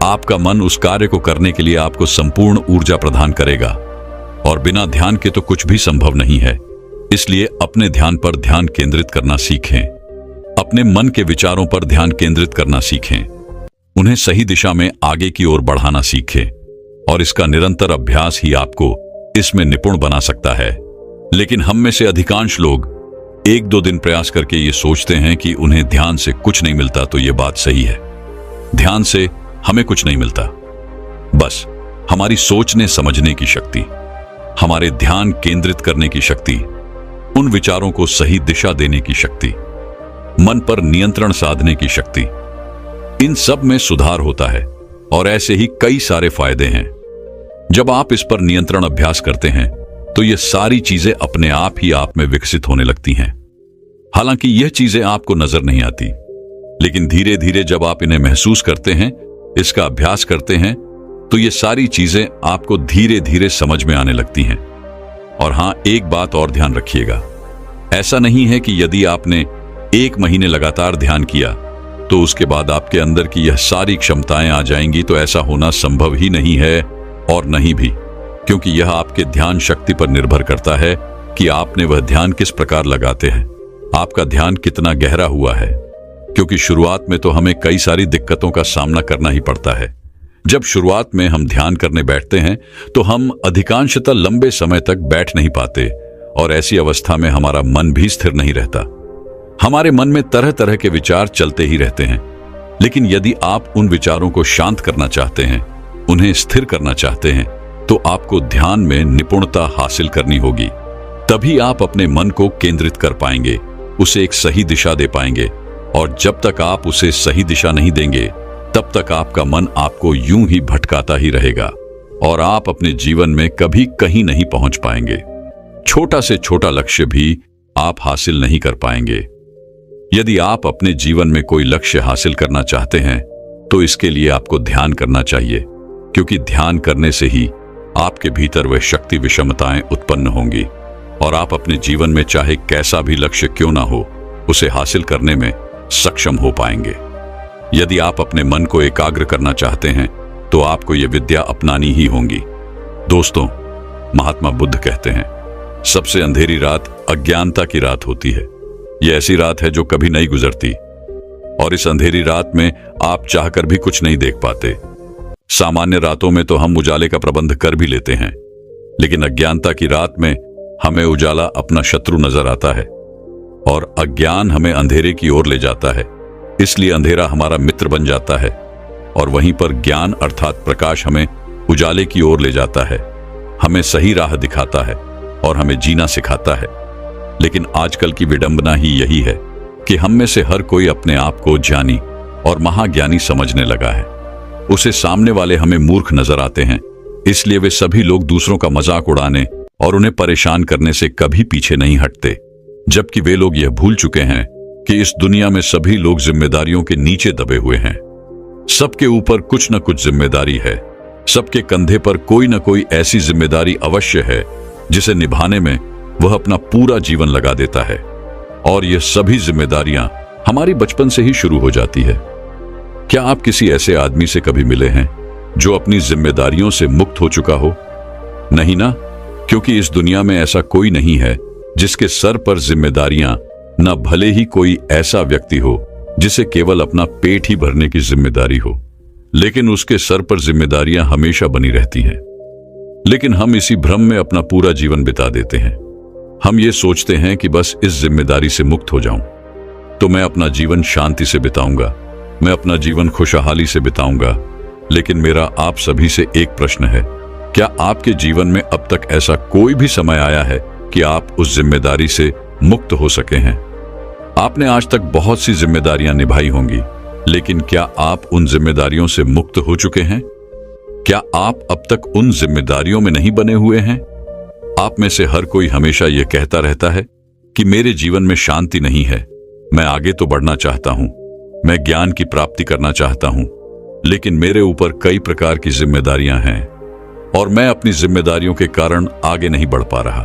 Speaker 2: आपका मन उस कार्य को करने के लिए आपको संपूर्ण ऊर्जा प्रदान करेगा, और बिना ध्यान के तो कुछ भी संभव नहीं है। इसलिए अपने ध्यान पर ध्यान केंद्रित करना सीखें, अपने मन के विचारों पर ध्यान केंद्रित करना सीखें, उन्हें सही दिशा में आगे की ओर बढ़ाना सीखें। और इसका निरंतर अभ्यास ही आपको इसमें निपुण बना सकता है। लेकिन हम में से अधिकांश लोग 1-2 दिन प्रयास करके ये सोचते हैं कि उन्हें ध्यान से कुछ नहीं मिलता। तो ये बात सही है, ध्यान से हमें कुछ नहीं मिलता। बस हमारी सोचने समझने की शक्ति, हमारे ध्यान केंद्रित करने की शक्ति, उन विचारों को सही दिशा देने की शक्ति, मन पर नियंत्रण साधने की शक्ति, इन सब में सुधार होता है। और ऐसे ही कई सारे फायदे हैं। जब आप इस पर नियंत्रण अभ्यास करते हैं, तो ये सारी चीजें अपने आप ही आप में विकसित होने लगती हैं। हालांकि यह चीजें आपको नजर नहीं आती, लेकिन धीरे धीरे जब आप इन्हें महसूस करते हैं, इसका अभ्यास करते हैं, तो ये सारी चीजें आपको धीरे धीरे समझ में आने लगती हैं। और हां, एक बात और ध्यान रखिएगा, ऐसा नहीं है कि यदि आपने 1 महीने लगातार ध्यान किया तो उसके बाद आपके अंदर की यह सारी क्षमताएं आ जाएंगी। तो ऐसा होना संभव ही नहीं है, और नहीं भी, क्योंकि यह आपके ध्यान शक्ति पर निर्भर करता है कि आपने वह ध्यान किस प्रकार लगाते हैं, आपका ध्यान कितना गहरा हुआ है। क्योंकि शुरुआत में तो हमें कई सारी दिक्कतों का सामना करना ही पड़ता है। जब शुरुआत में हम ध्यान करने बैठते हैं, तो हम अधिकांशतः लंबे समय तक बैठ नहीं पाते, और ऐसी अवस्था में हमारा मन भी स्थिर नहीं रहता। हमारे मन में तरह तरह के विचार चलते ही रहते हैं। लेकिन यदि आप उन विचारों को शांत करना चाहते हैं, उन्हें स्थिर करना चाहते हैं, तो आपको ध्यान में निपुणता हासिल करनी होगी। तभी आप अपने मन को केंद्रित कर पाएंगे, उसे एक सही दिशा दे पाएंगे। और जब तक आप उसे सही दिशा नहीं देंगे, तब तक आपका मन आपको यूं ही भटकाता ही रहेगा, और आप अपने जीवन में कभी कहीं नहीं पहुंच पाएंगे। छोटा से छोटा लक्ष्य भी आप हासिल नहीं कर पाएंगे। यदि आप अपने जीवन में कोई लक्ष्य हासिल करना चाहते हैं तो इसके लिए आपको ध्यान करना चाहिए, क्योंकि ध्यान करने से ही आपके भीतर वह शक्ति विषमताएं उत्पन्न होंगी और आप अपने जीवन में चाहे कैसा भी लक्ष्य क्यों ना हो, उसे हासिल करने में सक्षम हो पाएंगे। यदि आप अपने मन को एकाग्र करना चाहते हैं तो आपको यह विद्या अपनानी ही होगी। दोस्तों, महात्मा बुद्ध कहते हैं, सबसे अंधेरी रात अज्ञानता की रात होती है। यह ऐसी रात है जो कभी नहीं गुजरती और इस अंधेरी रात में आप चाहकर भी कुछ नहीं देख पाते। सामान्य रातों में तो हम उजाले का प्रबंध कर भी लेते हैं, लेकिन अज्ञानता की रात में हमें उजाला अपना शत्रु नजर आता है और अज्ञान हमें अंधेरे की ओर ले जाता है। इसलिए अंधेरा हमारा मित्र बन जाता है और वहीं पर ज्ञान अर्थात प्रकाश हमें उजाले की ओर ले जाता है, हमें सही राह दिखाता है और हमें जीना सिखाता है। लेकिन आजकल की विडंबना ही यही है कि हम में से हर कोई अपने आप को ज्ञानी और महाज्ञानी समझने लगा है। उसे सामने वाले हमें मूर्ख नजर आते हैं, इसलिए वे सभी लोग दूसरों का मजाक उड़ाने और उन्हें परेशान करने से कभी पीछे नहीं हटते, जबकि वे लोग यह भूल चुके हैं कि इस दुनिया में सभी लोग जिम्मेदारियों के नीचे दबे हुए हैं। सबके ऊपर कुछ न कुछ जिम्मेदारी है, सबके कंधे पर कोई न कोई ऐसी जिम्मेदारी अवश्य है जिसे निभाने में वह अपना पूरा जीवन लगा देता है। और यह सभी जिम्मेदारियां हमारी बचपन से ही शुरू हो जाती है। क्या आप किसी ऐसे आदमी से कभी मिले हैं जो अपनी जिम्मेदारियों से मुक्त हो चुका हो? नहीं ना, क्योंकि इस दुनिया में ऐसा कोई नहीं है जिसके सर पर जिम्मेदारियां, न भले ही कोई ऐसा व्यक्ति हो जिसे केवल अपना पेट ही भरने की जिम्मेदारी हो, लेकिन उसके सर पर जिम्मेदारियां हमेशा बनी रहती हैं। लेकिन हम इसी भ्रम में अपना पूरा जीवन बिता देते हैं। हम ये सोचते हैं कि बस इस जिम्मेदारी से मुक्त हो जाऊं तो मैं अपना जीवन शांति से बिताऊंगा, मैं अपना जीवन खुशहाली से बिताऊंगा। लेकिन मेरा आप सभी से एक प्रश्न है, क्या आपके जीवन में अब तक ऐसा कोई भी समय आया है कि आप उस जिम्मेदारी से मुक्त हो सके हैं? आपने आज तक बहुत सी जिम्मेदारियां निभाई होंगी, लेकिन क्या आप उन जिम्मेदारियों से मुक्त हो चुके हैं? क्या आप अब तक उन जिम्मेदारियों में नहीं बने हुए हैं? आप में से हर कोई हमेशा यह कहता रहता है कि मेरे जीवन में शांति नहीं है, मैं आगे तो बढ़ना चाहता हूं, मैं ज्ञान की प्राप्ति करना चाहता हूं, लेकिन मेरे ऊपर कई प्रकार की जिम्मेदारियां हैं और मैं अपनी जिम्मेदारियों के कारण आगे नहीं बढ़ पा रहा।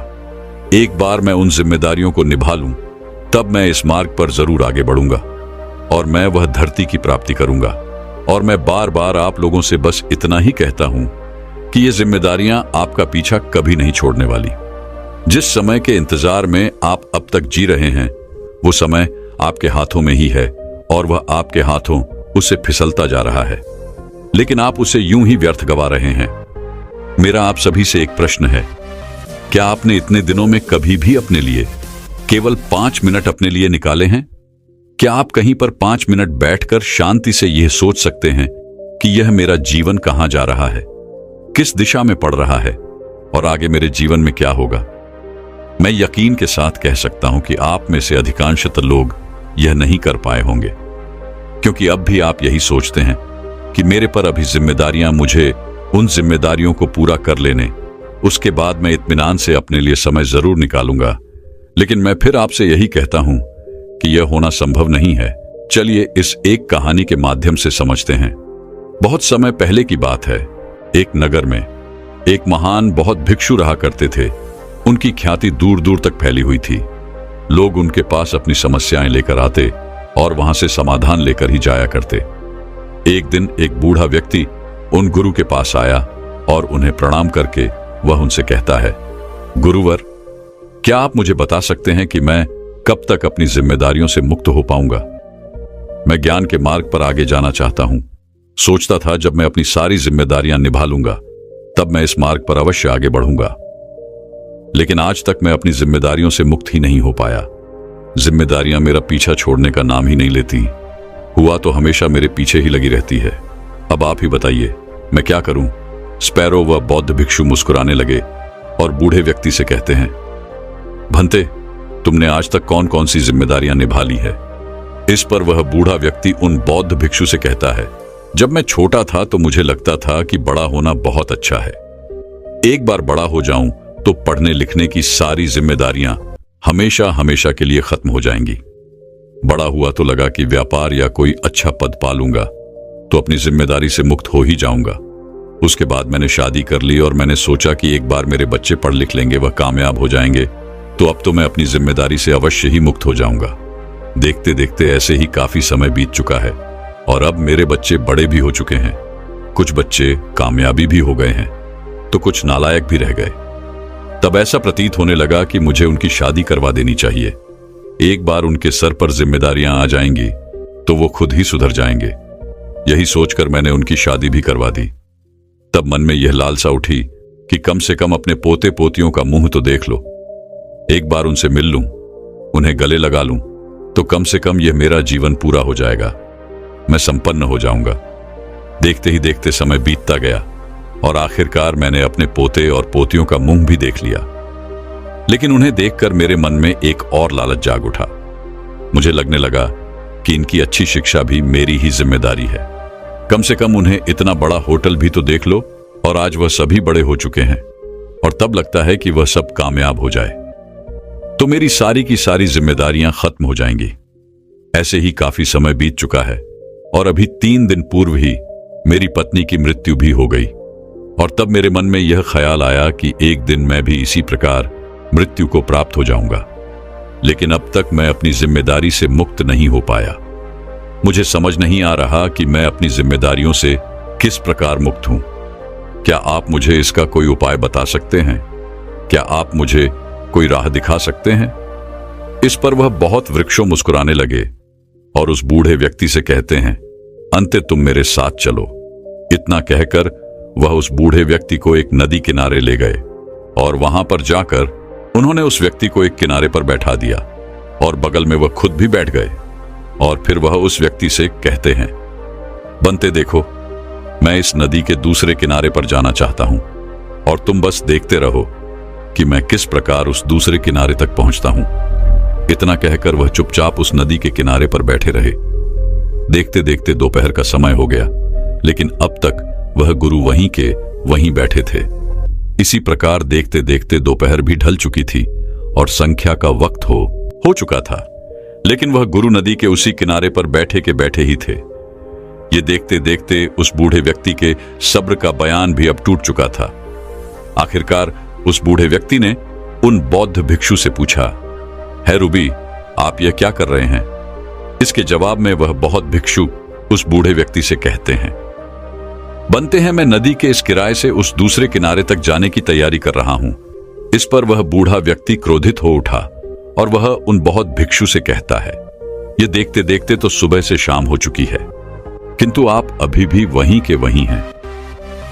Speaker 2: एक बार मैं उन जिम्मेदारियों को निभा लूं, तब मैं इस मार्ग पर जरूर आगे बढ़ूंगा और मैं वह धरती की प्राप्ति करूंगा। और मैं बार बार आप लोगों से बस इतना ही कहता हूं कि ये जिम्मेदारियां आपका पीछा कभी नहीं छोड़ने वाली। जिस समय के इंतजार में आप अब तक जी रहे हैं, वो समय आपके हाथों में ही है और वह आपके हाथों उससे फिसलता जा रहा है, लेकिन आप उसे यूं ही व्यर्थ गवा रहे हैं। मेरा आप सभी से एक प्रश्न है, क्या आपने इतने दिनों में कभी भी अपने लिए केवल 5 मिनट अपने लिए निकाले हैं? क्या आप कहीं पर 5 मिनट बैठकर शांति से यह सोच सकते हैं कि यह मेरा जीवन कहां जा रहा है, किस दिशा में पड़ रहा है और आगे मेरे जीवन में क्या होगा? मैं यकीन के साथ कह सकता हूं कि आप में से अधिकांशतः लोग यह नहीं कर पाए होंगे, क्योंकि अब भी आप यही सोचते हैं कि मेरे पर अभी जिम्मेदारियां, मुझे उन जिम्मेदारियों को पूरा कर लेने, उसके बाद मैं इत्मीनान से अपने लिए समय जरूर निकालूंगा। लेकिन मैं फिर आपसे यही कहता हूं कि यह होना संभव नहीं है। चलिए इस एक कहानी के माध्यम से समझते हैं। बहुत समय पहले की बात है, एक नगर में एक महान बहुत भिक्षु रहा करते थे। उनकी ख्याति दूर दूर तक फैली हुई थी। लोग उनके पास अपनी समस्याएं लेकर आते और वहां से समाधान लेकर ही जाया करते। एक दिन एक बूढ़ा व्यक्ति उन गुरु के पास आया और उन्हें प्रणाम करके वह उनसे कहता है, गुरुवर, क्या आप मुझे बता सकते हैं कि मैं कब तक अपनी जिम्मेदारियों से मुक्त हो पाऊंगा? मैं ज्ञान के मार्ग पर आगे जाना चाहता हूं। सोचता था जब मैं अपनी सारी जिम्मेदारियां निभा लूंगा तब मैं इस मार्ग पर अवश्य आगे बढ़ूंगा, लेकिन आज तक मैं अपनी जिम्मेदारियों से मुक्त ही नहीं हो पाया। जिम्मेदारियां मेरा पीछा छोड़ने का नाम ही नहीं लेती, हुआ तो हमेशा मेरे पीछे ही लगी रहती है। अब आप ही बताइए, मैं क्या करूं? स्पैरो व बौद्ध भिक्षु मुस्कुराने लगे और बूढ़े व्यक्ति से कहते हैं, भंते, तुमने आज तक कौन कौन सी जिम्मेदारियां निभा ली है? इस पर वह बूढ़ा व्यक्ति उन बौद्ध भिक्षु से कहता है, जब मैं छोटा था तो मुझे लगता था कि बड़ा होना बहुत अच्छा है। एक बार बड़ा हो जाऊं तो पढ़ने लिखने की सारी जिम्मेदारियां हमेशा हमेशा के लिए खत्म हो जाएंगी। बड़ा हुआ तो लगा कि व्यापार या कोई अच्छा पद पालूंगा तो अपनी जिम्मेदारी से मुक्त हो ही जाऊंगा। उसके बाद मैंने शादी कर ली और मैंने सोचा कि एक बार मेरे बच्चे पढ़ लिख लेंगे, वह कामयाब हो जाएंगे, तो अब तो मैं अपनी जिम्मेदारी से अवश्य ही मुक्त हो जाऊंगा। देखते देखते ऐसे ही काफी समय बीत चुका है और अब मेरे बच्चे बड़े भी हो चुके हैं। कुछ बच्चे कामयाबी भी हो गए हैं तो कुछ नालायक भी रह गए। तब ऐसा प्रतीत होने लगा कि मुझे उनकी शादी करवा देनी चाहिए। एक बार उनके सर पर जिम्मेदारियां आ जाएंगी तो वो खुद ही सुधर जाएंगे। यही सोचकर मैंने उनकी शादी भी करवा दी। तब मन में यह लालसा उठी कि कम से कम अपने पोते पोतियों का मुंह तो देख लो, एक बार उनसे मिल लूं, उन्हें गले लगा लूं, तो कम से कम यह मेरा जीवन पूरा हो जाएगा, मैं संपन्न हो जाऊंगा। देखते ही देखते समय बीतता गया और आखिरकार मैंने अपने पोते और पोतियों का मुंह भी देख लिया। लेकिन उन्हें देखकर मेरे मन में एक और लालच जाग उठा। मुझे लगने लगा कि इनकी अच्छी शिक्षा भी मेरी ही जिम्मेदारी है। कम से कम उन्हें इतना बड़ा होटल भी तो देख लो, और आज वह सभी बड़े हो चुके हैं और तब लगता है कि वह सब कामयाब हो जाए तो मेरी सारी की सारी जिम्मेदारियां खत्म हो जाएंगी। ऐसे ही काफी समय बीत चुका है और अभी 3 दिन पूर्व ही मेरी पत्नी की मृत्यु भी हो गई। और तब मेरे मन में यह ख्याल आया कि एक दिन मैं भी इसी प्रकार मृत्यु को प्राप्त हो जाऊंगा। लेकिन अब तक मैं अपनी जिम्मेदारी से मुक्त नहीं हो पाया। मुझे समझ नहीं आ रहा कि मैं अपनी जिम्मेदारियों से किस प्रकार मुक्त हूं। क्या आप मुझे इसका कोई उपाय बता सकते हैं? क्या आप मुझे कोई राह दिखा सकते हैं? इस पर वह बहुत वृक्षों मुस्कुराने लगे और उस बूढ़े व्यक्ति से कहते हैं, अंते तुम मेरे साथ चलो। इतना कहकर वह उस बूढ़े व्यक्ति को एक नदी किनारे ले गए और वहां पर जाकर उन्होंने उस व्यक्ति को एक किनारे पर बैठा दिया और बगल में वह खुद भी बैठ गए। और फिर वह उस व्यक्ति से कहते हैं, बनते देखो, मैं इस नदी के दूसरे किनारे पर जाना चाहता हूं और तुम बस देखते रहो कि मैं किस प्रकार उस दूसरे किनारे तक पहुंचता हूं। इतना कहकर वह चुपचाप उस नदी के किनारे पर बैठे रहे। देखते देखते दोपहर का समय हो गया, लेकिन अब तक वह गुरु वहीं के वहीं बैठे थे। इसी प्रकार देखते देखते दोपहर भी ढल चुकी थी और संख्या का वक्त हो चुका था, लेकिन वह गुरु नदी के उसी किनारे पर बैठे के बैठे ही थे। ये देखते देखते उस बूढ़े व्यक्ति के सब्र का बयान भी अब टूट चुका था। आखिरकार उस बूढ़े व्यक्ति ने उन बौद्ध भिक्षु से पूछा, है रूबी, आप यह क्या कर रहे हैं? इसके जवाब में वह बौद्ध भिक्षु उस बूढ़े व्यक्ति से कहते हैं, बनते हैं मैं नदी के इस किनारे से उस दूसरे किनारे तक जाने की तैयारी कर रहा हूं। इस पर वह बूढ़ा व्यक्ति क्रोधित हो उठा और वह उन बौद्ध भिक्षु से कहता है, ये देखते देखते तो सुबह से शाम हो चुकी है, किंतु आप अभी भी वहीं के वहीं हैं।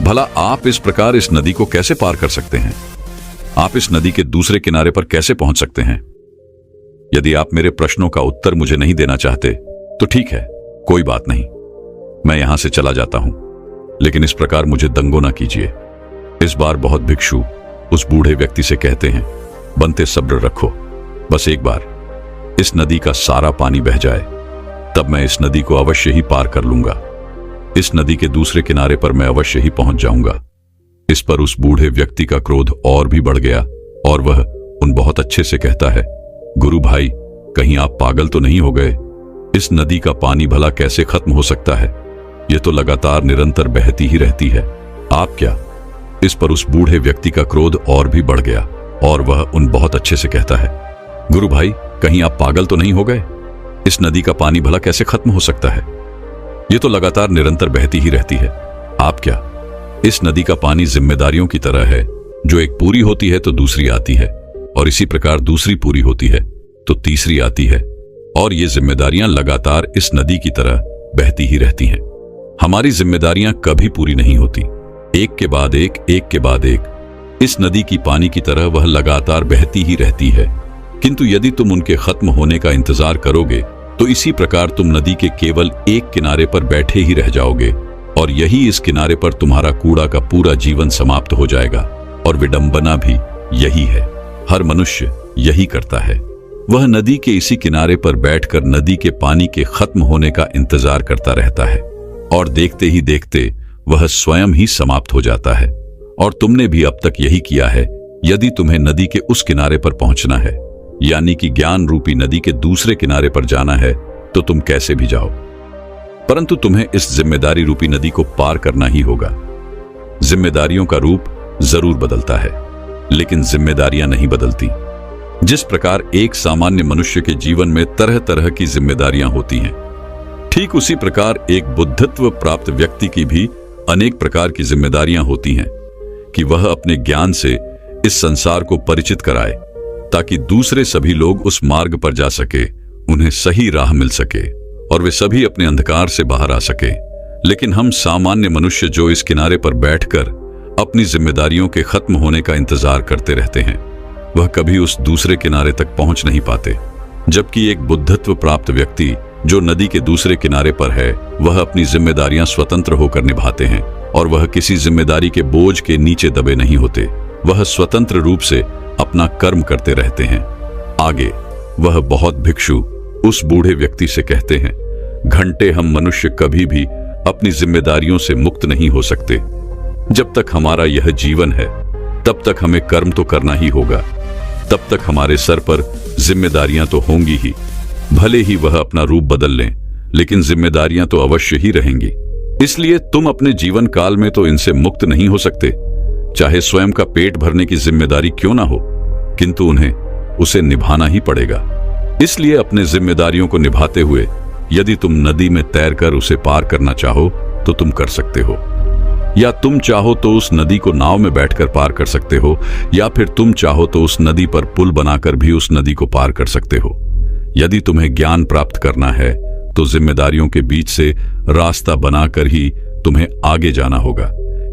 Speaker 2: भला आप इस प्रकार इस नदी को कैसे पार कर सकते हैं? आप इस नदी के दूसरे किनारे पर कैसे पहुंच सकते हैं? यदि आप मेरे प्रश्नों का उत्तर मुझे नहीं देना चाहते तो ठीक है, कोई बात नहीं, मैं यहां से चला जाता हूं, लेकिन इस प्रकार मुझे दंगो ना कीजिए। इस बार बहुत भिक्षु उस बूढ़े व्यक्ति से कहते हैं, बनते सब्र रखो, बस एक बार इस नदी का सारा पानी बह जाए, तब मैं इस नदी को अवश्य ही पार कर लूंगा। इस नदी के दूसरे किनारे पर मैं अवश्य ही पहुंच जाऊंगा। इस पर उस बूढ़े व्यक्ति का क्रोध और भी बढ़ गया और वह उन बहुत अच्छे से कहता है, गुरु भाई, कहीं आप पागल तो नहीं हो गए? इस नदी का पानी भला कैसे खत्म हो सकता है? यह तो लगातार निरंतर बहती ही रहती है। आप क्या? इस पर उस बूढ़े व्यक्ति का क्रोध और भी बढ़ गया और वह उन बहुत अच्छे से कहता है, गुरु भाई, कहीं आप पागल तो नहीं हो गए? इस नदी का पानी भला कैसे खत्म हो सकता है? यह तो लगातार निरंतर बहती ही रहती है। आप क्या? इस नदी का पानी जिम्मेदारियों की तरह है, जो एक पूरी होती है तो दूसरी आती है, और इसी प्रकार दूसरी पूरी होती है तो तीसरी आती है, और ये जिम्मेदारियां लगातार इस नदी की तरह बहती ही रहती हैं। हमारी जिम्मेदारियां कभी पूरी नहीं होती, एक के बाद एक, एक के बाद एक। इस नदी की पानी की तरह वह लगातार बहती ही रहती है, किंतु यदि तुम उनके खत्म होने का इंतजार करोगे तो इसी प्रकार तुम नदी के केवल एक किनारे पर बैठे ही रह जाओगे, और यही इस किनारे पर तुम्हारा कूड़ा का पूरा जीवन समाप्त हो जाएगा। और विडंबना भी यही है, हर मनुष्य यही करता है। वह नदी के इसी किनारे पर बैठकर नदी के पानी के खत्म होने का इंतजार करता रहता है, और देखते ही देखते वह स्वयं ही समाप्त हो जाता है। और तुमने भी अब तक यही किया है, यदि तुम्हें नदी के उस किनारे पर पहुंचना है, यानी कि ज्ञान रूपी नदी के दूसरे किनारे पर जाना है, तो तुम कैसे भी जाओ, परंतु तुम्हें इस जिम्मेदारी रूपी नदी को पार करना ही होगा। जिम्मेदारियों का रूप जरूर बदलता है, लेकिन जिम्मेदारियां नहीं बदलती। जिस प्रकार एक सामान्य मनुष्य के जीवन में तरह तरह की जिम्मेदारियां होती हैं, ठीक उसी प्रकार एक बुद्धत्व प्राप्त व्यक्ति की भी अनेक प्रकार की जिम्मेदारियां होती हैं कि वह अपने ज्ञान से इस संसार को परिचित कराए, ताकि दूसरे सभी लोग उस मार्ग पर जा सके, उन्हें सही राह मिल सके और वे सभी अपने अंधकार से बाहर आ सके। लेकिन हम सामान्य मनुष्य जो इस किनारे पर बैठकर अपनी जिम्मेदारियों के खत्म होने का इंतजार करते रहते हैं, वह कभी उस दूसरे किनारे तक पहुंच नहीं पाते। जबकि एक बुद्धत्व प्राप्त व्यक्ति जो नदी के दूसरे किनारे पर है, वह अपनी जिम्मेदारियां स्वतंत्र होकर निभाते हैं और वह किसी जिम्मेदारी के बोझ के नीचे दबे नहीं होते। वह स्वतंत्र रूप से अपना कर्म करते रहते हैं। आगे वह बहुत भिक्षु उस बूढ़े व्यक्ति से कहते हैं, घंटे हम मनुष्य कभी भी अपनी जिम्मेदारियों से मुक्त नहीं हो सकते। जब तक हमारा यह जीवन है, तब तक हमें कर्म तो करना ही होगा, तब तक हमारे सर पर जिम्मेदारियां तो होंगी ही। भले ही वह अपना रूप बदल लें, लेकिन जिम्मेदारियां तो अवश्य ही रहेंगी। इसलिए तुम अपने जीवन काल में तो इनसे मुक्त नहीं हो सकते, चाहे स्वयं का पेट भरने की जिम्मेदारी क्यों ना हो, किंतु उन्हें उसे निभाना ही पड़ेगा। इसलिए अपने जिम्मेदारियों को निभाते हुए यदि तुम नदी में तैरकर उसे पार करना चाहो तो तुम कर सकते हो, या तुम चाहो तो उस नदी को नाव में बैठकर पार कर सकते हो, या फिर तुम चाहो तो उस नदी पर पुल बनाकर भी उस नदी को पार कर सकते हो। यदि तुम्हें ज्ञान प्राप्त करना है तो जिम्मेदारियों के बीच से रास्ता बनाकर ही तुम्हें आगे जाना होगा।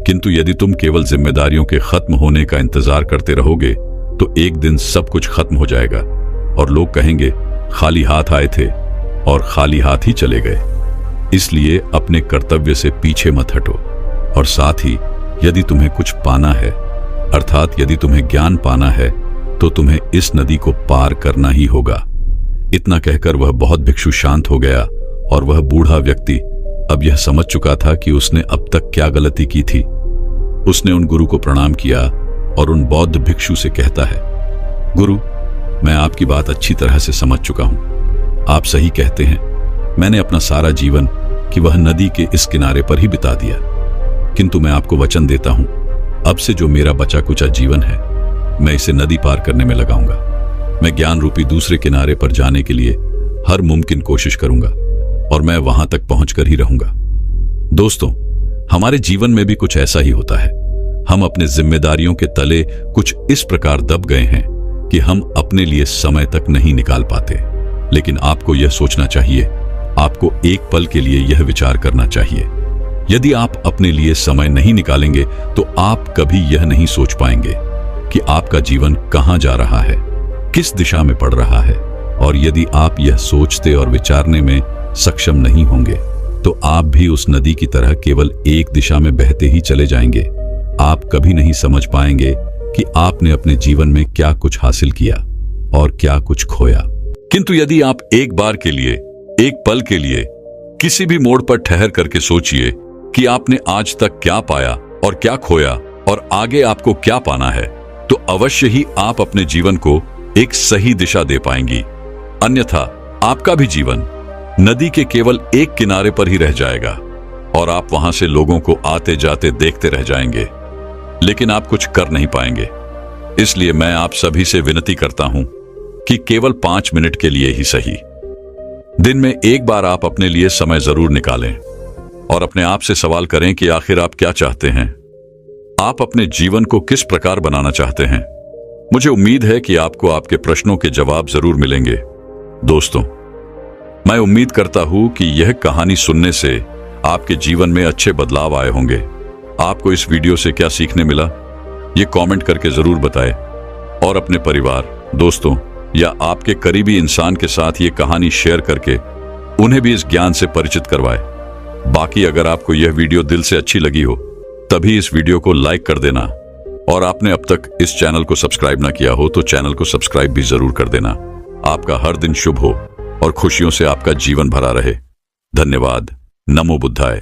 Speaker 2: किंतु यदि तुम केवल जिम्मेदारियों के खत्म होने का इंतजार करते रहोगे तो एक दिन सब कुछ खत्म हो जाएगा और लोग कहेंगे खाली हाथ आए थे और खाली हाथ ही चले गए। इसलिए अपने कर्तव्य से पीछे मत हटो। और साथ ही यदि तुम्हें कुछ पाना है, अर्थात यदि तुम्हें ज्ञान पाना है, तो तुम्हें इस नदी को पार करना ही होगा। इतना कहकर वह बहुत भिक्षु शांत हो गया और वह बूढ़ा व्यक्ति अब यह समझ चुका था कि उसने अब तक क्या गलती की थी। उसने उन गुरु को प्रणाम किया और उन बौद्ध भिक्षु से कहता है, गुरु, मैं आपकी बात अच्छी तरह से समझ चुका हूं। आप सही कहते हैं, मैंने अपना सारा जीवन कि वह नदी के इस किनारे पर ही बिता दिया, किंतु मैं आपको वचन देता हूं, अब से जो मेरा बचा कुचा जीवन है, मैं इसे नदी पार करने में लगाऊंगा। मैं ज्ञान रूपी दूसरे किनारे पर जाने के लिए हर मुमकिन कोशिश करूंगा और मैं वहां तक पहुंचकर ही रहूंगा। दोस्तों, हमारे जीवन में भी कुछ ऐसा ही होता है। हम अपने जिम्मेदारियों के तले कुछ इस प्रकार दब गए हैं कि हम अपने लिए समय तक नहीं निकाल पाते। लेकिन आपको यह सोचना चाहिए, आपको एक पल के लिए यह विचार करना चाहिए। यदि आप अपने लिए समय नहीं निकालेंगे तो आप कभी यह नहीं सोच पाएंगे कि आपका जीवन कहां जा रहा है, किस दिशा में पड़ रहा है। और यदि आप यह सोचते और विचारने में सक्षम नहीं होंगे तो आप भी उस नदी की तरह केवल एक दिशा में बहते ही चले जाएंगे। आप कभी नहीं समझ पाएंगे कि आपने अपने जीवन में क्या कुछ हासिल किया और क्या कुछ खोया। किंतु यदि आप एक बार के लिए, एक पल के लिए किसी भी मोड़ पर ठहर करके सोचिए कि आपने आज तक क्या पाया और क्या खोया और आगे आपको क्या पाना है, तो अवश्य ही आप अपने जीवन को एक सही दिशा दे पाएंगी। अन्यथा आपका भी जीवन नदी के केवल एक किनारे पर ही रह जाएगा और आप वहां से लोगों को आते जाते देखते रह जाएंगे, लेकिन आप कुछ कर नहीं पाएंगे। इसलिए मैं आप सभी से विनती करता हूं कि केवल 5 मिनट के लिए ही सही, दिन में एक बार आप अपने लिए समय जरूर निकालें और अपने आप से सवाल करें कि आखिर आप क्या चाहते हैं, आप अपने जीवन को किस प्रकार बनाना चाहते हैं। मुझे उम्मीद है कि आपको आपके प्रश्नों के जवाब जरूर मिलेंगे। दोस्तों, मैं उम्मीद करता हूं कि यह कहानी सुनने से आपके जीवन में अच्छे बदलाव आए होंगे। आपको इस वीडियो से क्या सीखने मिला, ये कमेंट करके जरूर बताएं और अपने परिवार, दोस्तों या आपके करीबी इंसान के साथ ये कहानी शेयर करके उन्हें भी इस ज्ञान से परिचित करवाएं। बाकी अगर आपको यह वीडियो दिल से अच्छी लगी हो तभी इस वीडियो को लाइक कर देना और आपने अब तक इस चैनल को सब्सक्राइब ना किया हो तो चैनल को सब्सक्राइब भी जरूर कर देना। आपका हर दिन शुभ हो और खुशियों से आपका जीवन भरा रहे। धन्यवाद। नमो बुद्धाय।